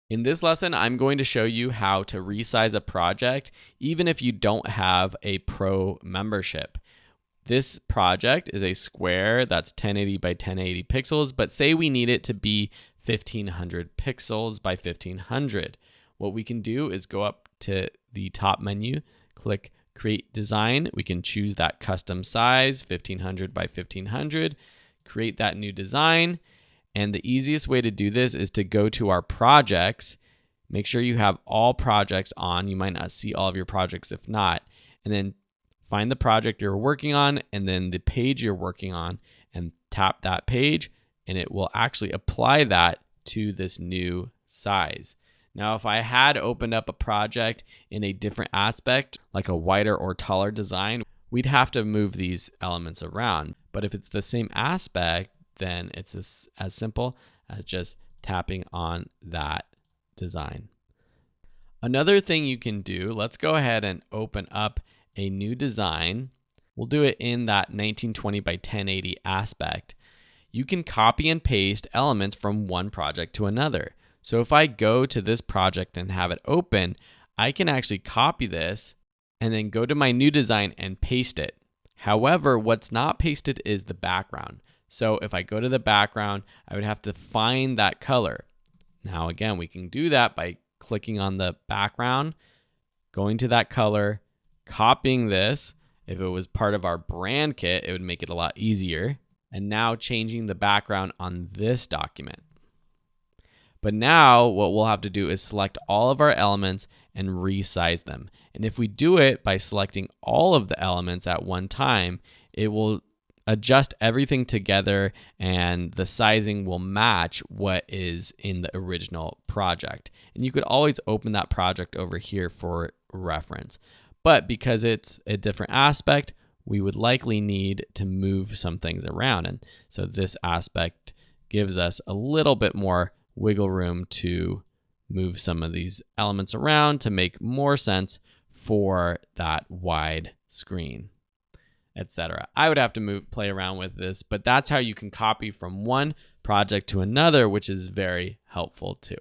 In this lesson, I'm going to show you how to resize a project even if you don't have a pro membership. This project is a square that's 1080 by 1080 pixels, but say we need it to be 1500 pixels by 1500. What we can do is go up to the top menu, click Create Design. We can choose that custom size, 1500 by 1500, create that new design. And the easiest way to do this is to go to our projects, make sure you have all projects on. You might not see all of your projects if not, and then find the project you're working on and then the page you're working on and tap that page, and it will actually apply that to this new size. Now, if I had opened up a project in a different aspect, like a wider or taller design, we'd have to move these elements around. But if it's the same aspect, then it's as simple as just tapping on that design. Another thing you can do, let's go ahead and open up a new design. We'll do it in that 1920 by 1080 aspect. You can copy and paste elements from one project to another. So if I go to this project and have it open, I can actually copy this and then go to my new design and paste it. However, what's not pasted is the background. So if I go to the background, I would have to find that color. Now again, we can do that by clicking on the background, going to that color, copying this. If it was part of our brand kit, it would make it a lot easier. And now changing the background on this document. But now what we'll have to do is select all of our elements and resize them. And if we do it by selecting all of the elements at one time, it will adjust everything together and the sizing will match what is in the original project. And you could always open that project over here for reference. But because it's a different aspect, we would likely need to move some things around. And so this aspect gives us a little bit more wiggle room to move some of these elements around to make more sense for that wide screen, etc. I would have to play around with this, but that's how you can copy from one project to another, which is very helpful too.